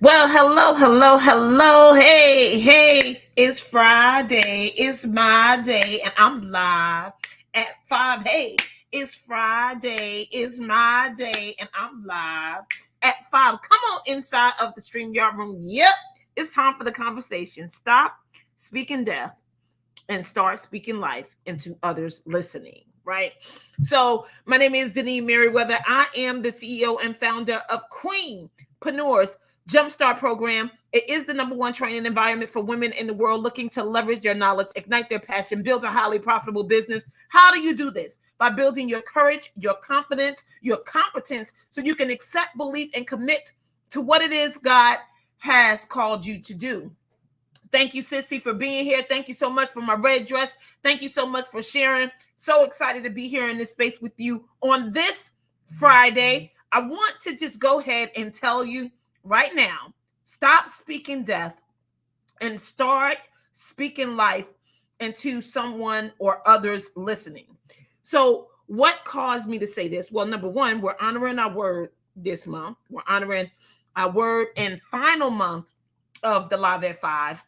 Well, hello, hello, hello. Hey, it's Friday. It's my day, and I'm live at 5. Hey, it's Friday. It's my day, and I'm live at 5. Come on inside of the StreamYard room. Yep, it's time for the conversation. Stop speaking death and start speaking life into others listening, right? So, my name is Denise Merriweather. I am the CEO and founder of Queenpreneurs Jumpstart Program. It is the number one training environment for women in the world looking to leverage their knowledge, ignite their passion, build a highly profitable business. How do you do this? By building your courage, your confidence, your competence, so you can accept, believe, and commit to what it is God has called you to do. Thank you, Sissy, for being here. Thank you so much for my red dress. Thank you so much for sharing. So excited to be here in this space with you on this Friday. I want to just go ahead and tell you right now, stop speaking death and start speaking life into someone or others listening. So, what caused me to say this? Well, number one, we're honoring our word this month. We're honoring our word and final month of the Live at 5.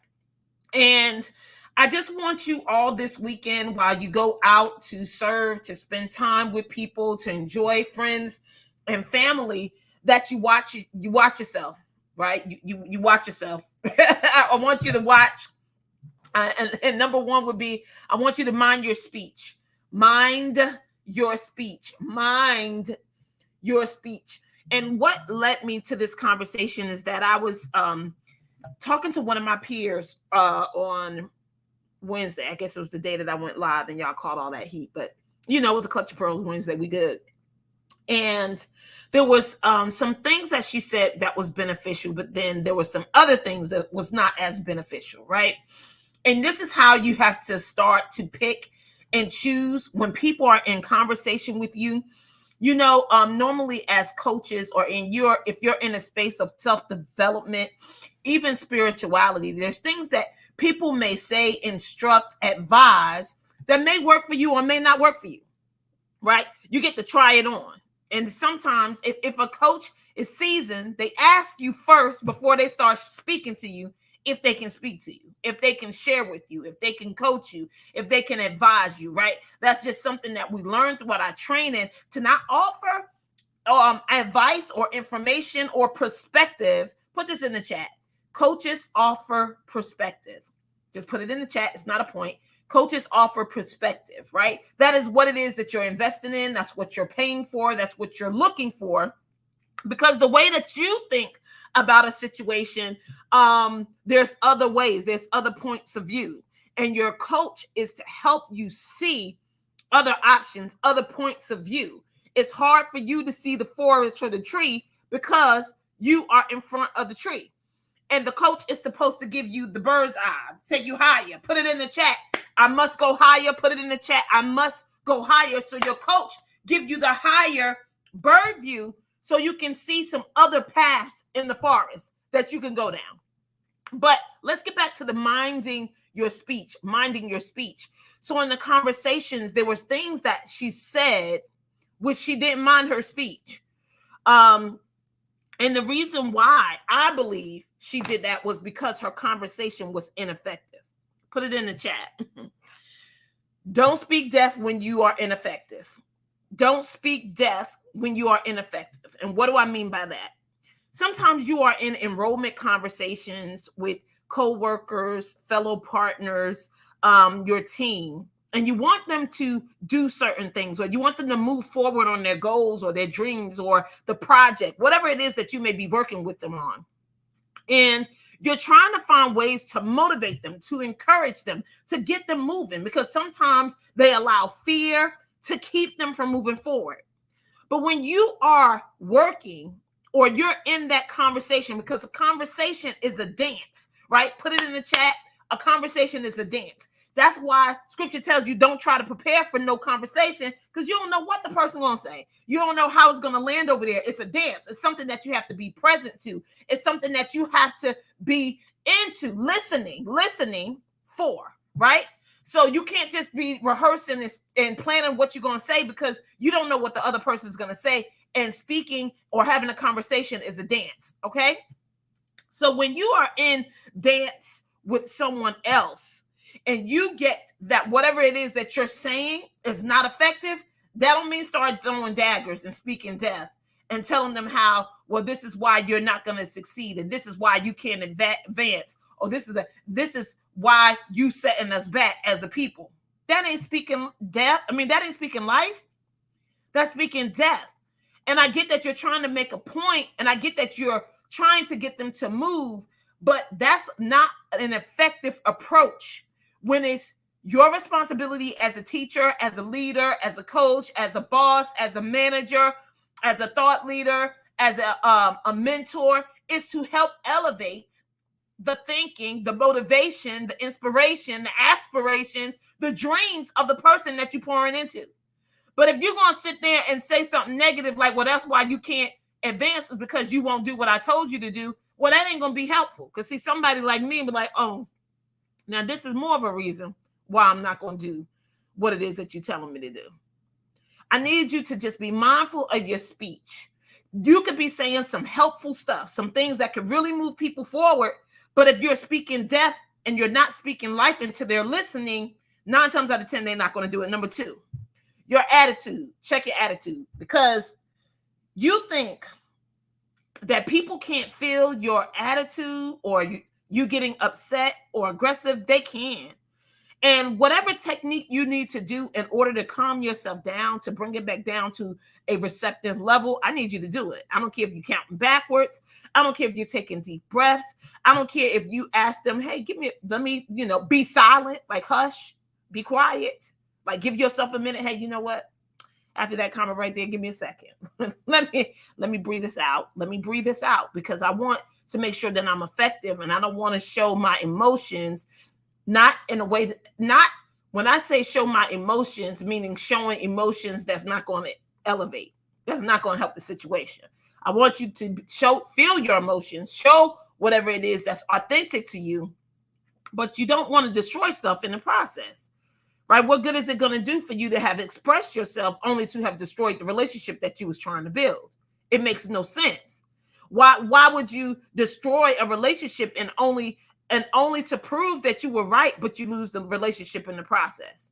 And I just want you all this weekend, while you go out to serve, to spend time with people, to enjoy friends and family, that you watch yourself, right? You watch yourself. I want you to watch. And number one would be, I want you to mind your speech. Mind your speech. Mind your speech. And what led me to this conversation is that I was talking to one of my peers on Wednesday. I guess it was the day that I went live and y'all caught all that heat, but it was a Clutch of Pearls Wednesday. We good. And there was some things that she said that was beneficial, but then there were some other things that was not as beneficial, right? And this is how you have to start to pick and choose when people are in conversation with you. Normally as coaches, or if you're in a space of self-development, even spirituality, there's things that people may say, instruct, advise that may work for you or may not work for you, right? You get to try it on. And sometimes if a coach is seasoned, they ask you first before they start speaking to you if they can speak to you, if they can share with you, if they can coach you, if they can advise you, right? That's just something that we learned throughout our training, to not offer advice or information or perspective. Put this in the chat. Coaches offer perspective. Just put it in the chat. It's not a point. Coaches offer perspective, right? That is what it is that you're investing in. That's what you're paying for. That's what you're looking for. Because the way that you think about a situation, there's other ways, there's other points of view. And your coach is to help you see other options, other points of view. It's hard for you to see the forest for the tree because you are in front of the tree. And the coach is supposed to give you the bird's eye, take you higher. Put it in the chat. I must go higher. Put it in the chat. I must go higher. So your coach give you the higher bird view, so you can see some other paths in the forest that you can go down. But let's get back to the minding your speech. So in the conversations, there was things that she said which she didn't mind her speech. And the reason why I believe she did that was because her conversation was ineffective. Put it in the chat. Don't speak death when you are ineffective. Don't speak death when you are ineffective. And what do I mean by that? Sometimes you are in enrollment conversations with co-workers, fellow partners, your team, and you want them to do certain things, or you want them to move forward on their goals or their dreams or the project, whatever it is that you may be working with them on. And you're trying to find ways to motivate them, to encourage them, to get them moving, because sometimes they allow fear to keep them from moving forward. But when you are working, or you're in that conversation, because a conversation is a dance, right? Put it in the chat. A conversation is a dance. That's why scripture tells you don't try to prepare for no conversation, because you don't know what the person going to say. You don't know how it's going to land over there. It's a dance. It's something that you have to be present to. It's something that you have to be into, listening for, right? So you can't just be rehearsing this and planning what you're going to say, because you don't know what the other person is going to say. And speaking or having a conversation is a dance, okay? So when you are in dance with someone else and you get that whatever it is that you're saying is not effective, that don't mean start throwing daggers and speaking death and telling them how, well, this is why you're not going to succeed, and this is why you can't advance, or this is why you setting us back as a people. That ain't speaking death. I mean, that ain't speaking life. That's speaking death. And I get that you're trying to make a point, and I get that you're trying to get them to move, but that's not an effective approach when it's your responsibility as a teacher, as a leader, as a coach, as a boss, as a manager, as a thought leader, as a mentor, is to help elevate the thinking, the motivation, the inspiration, the aspirations, the dreams of the person that you're pouring into. But if you're going to sit there and say something negative like, well, that's why you can't advance is because you won't do what I told you to do, well, that ain't going to be helpful. Because see, somebody like me be like, oh, now this is more of a reason why I'm not going to do what it is that you're telling me to do. I need you to just be mindful of your speech. You could be saying some helpful stuff, some things that could really move people forward. But if you're speaking death and you're not speaking life into their listening, 9 times out of 10, they're not going to do it. Number 2, your attitude. Check your attitude, because you think that people can't feel your attitude or you getting upset or aggressive. They can. And whatever technique you need to do in order to calm yourself down, to bring it back down to a receptive level, I need you to do it. I don't care if you're counting backwards. I don't care if you're taking deep breaths. I don't care if you ask them, hey, let me, be silent, like hush, be quiet, like give yourself a minute. Hey, you know what? After that comment right there, give me a second. let me breathe this out. Let me breathe this out, because I want to make sure that I'm effective, and I don't want to show my emotions. Not in a way that, not when I say show my emotions, meaning showing emotions that's not going to elevate, that's not going to help the situation. I want you to feel your emotions, show whatever it is that's authentic to you, but you don't want to destroy stuff in the process, right? What good is it going to do for you to have expressed yourself only to have destroyed the relationship that you was trying to build? It makes no sense. Why would you destroy a relationship and only to prove that you were right, but you lose the relationship in the process,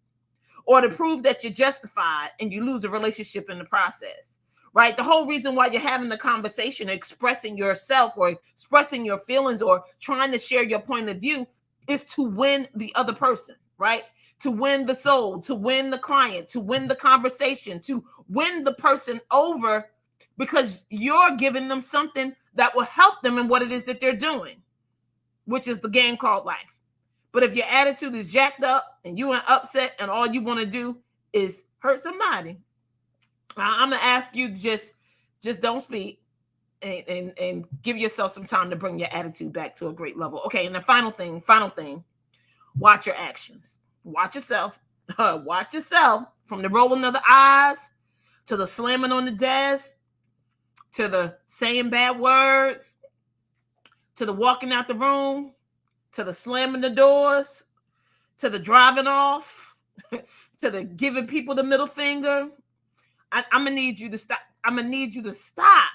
or to prove that you're justified and you lose a relationship in the process, right? The whole reason why you're having the conversation, expressing yourself or expressing your feelings or trying to share your point of view, is to win the other person, right? To win the soul, to win the client, to win the conversation, to win the person over, because you're giving them something that will help them in what it is that they're doing, which is the game called life. But if your attitude is jacked up and you are upset and all you want to do is hurt somebody, I'm gonna ask you just don't speak and give yourself some time to bring your attitude back to a great level. Okay, and the final thing, watch your actions. Watch yourself. Watch yourself, from the rolling of the eyes to the slamming on the desk to the saying bad words, to the walking out the room, to the slamming the doors, to the driving off, to the giving people the middle finger. I'm going to need you to stop. I'm going to need you to stop,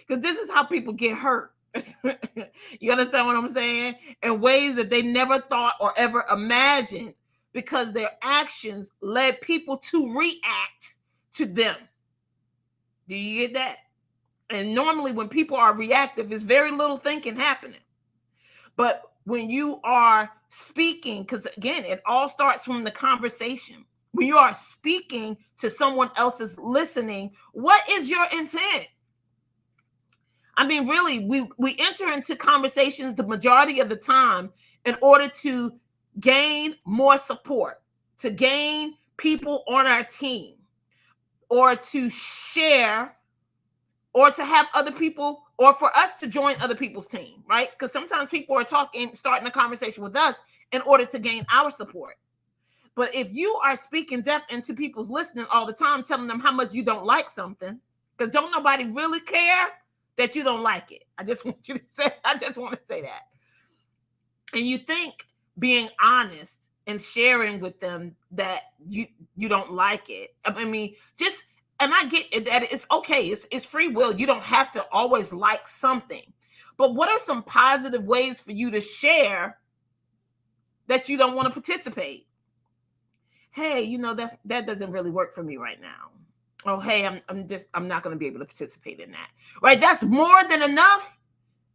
because this is how people get hurt. You understand what I'm saying? In ways that they never thought or ever imagined, because their actions led people to react to them. Do you get that? And normally when people are reactive, there's very little thinking happening. But when you are speaking, because again, it all starts from the conversation. When you are speaking to someone else's listening, what is your intent? I mean, really, we enter into conversations the majority of the time in order to gain more support, to gain people on our team, or to share, or to have other people, or for us to join other people's team, right? Because sometimes people are starting a conversation with us in order to gain our support. But if you are speaking death into people's listening all the time, telling them how much you don't like something, because don't nobody really care that you don't like it. I just want to say that. And you think being honest and sharing with them that you don't like it. I mean, and I get it, that it's okay. It's free will. You don't have to always like something. But what are some positive ways for you to share that you don't want to participate? Hey, you know, that doesn't really work for me right now. Oh, hey, I'm not going to be able to participate in that. Right? That's more than enough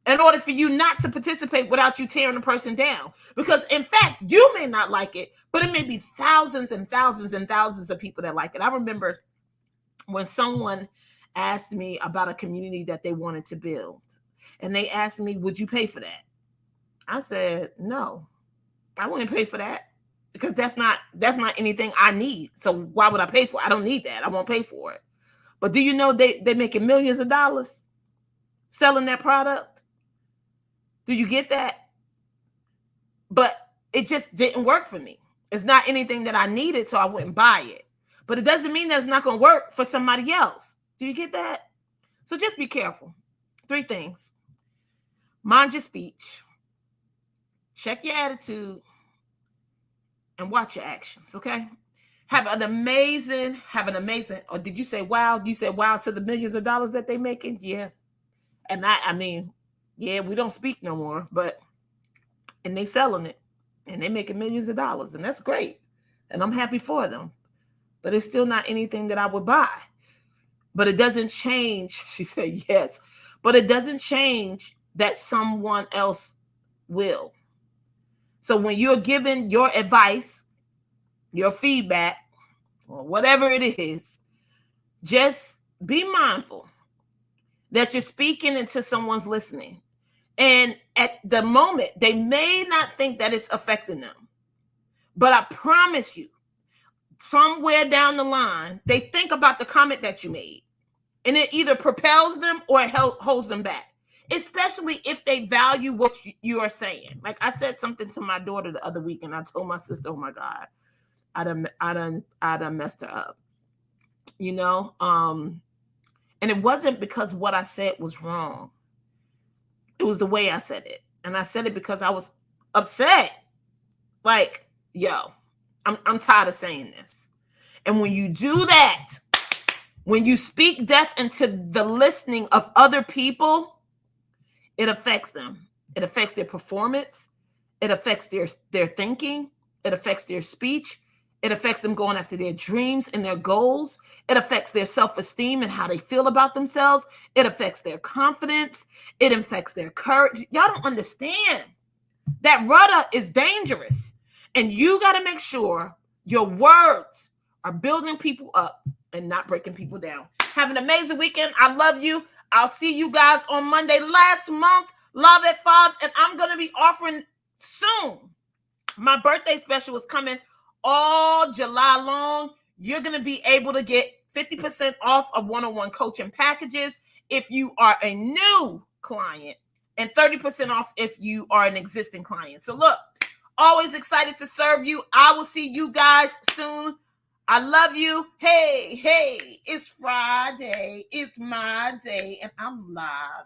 in order for you not to participate without you tearing the person down. Because in fact, you may not like it, but it may be thousands and thousands and thousands of people that like it. I remember when someone asked me about a community that they wanted to build, and they asked me, would you pay for that? I said, no, I wouldn't pay for that, because that's not anything I need. So why would I pay for it? I don't need that. I won't pay for it. But do you know they're making millions of dollars selling that product? Do you get that? But it just didn't work for me. It's not anything that I needed, so I wouldn't buy it. But it doesn't mean that it's not going to work for somebody else. Do you get that? So just be careful. 3 things. Mind your speech. Check your attitude. And watch your actions, okay? Have an amazing, or did you say wow? You said wow to the millions of dollars that they're making? Yeah. And I mean, yeah, we don't speak no more, and they selling it, and they making millions of dollars, and that's great. And I'm happy for them. But it's still not anything that I would buy. But it doesn't change. She said yes. But it doesn't change that someone else will. So when you're giving your advice, your feedback, or whatever it is, just be mindful that you're speaking into someone's listening. And at the moment, they may not think that it's affecting them. But I promise you, somewhere down the line, they think about the comment that you made. And it either propels them or it holds them back. Especially if they value what you are saying. Like I said something to my daughter the other week, and I told my sister, oh my God, I done messed her up. You know? And it wasn't because what I said was wrong. It was the way I said it. And I said it because I was upset. Like, yo, I'm tired of saying this. And when you do that, when you speak death into the listening of other people, it affects them. It affects their performance. It affects their thinking. It affects their speech. It affects them going after their dreams and their goals. It affects their self-esteem and how they feel about themselves. It affects their confidence. It affects their courage. Y'all don't understand. That rudder is dangerous. And you got to make sure your words are building people up and not breaking people down. Have an amazing weekend. I love you. I'll see you guys on Monday. Last month, Love at 5, and I'm going to be offering soon. My birthday special is coming all July long. You're going to be able to get 50% off of one-on-one coaching packages if you are a new client, and 30% off if you are an existing client. So look, always excited to serve you. I will see you guys soon. I love you. Hey, it's Friday. It's my day, and I'm live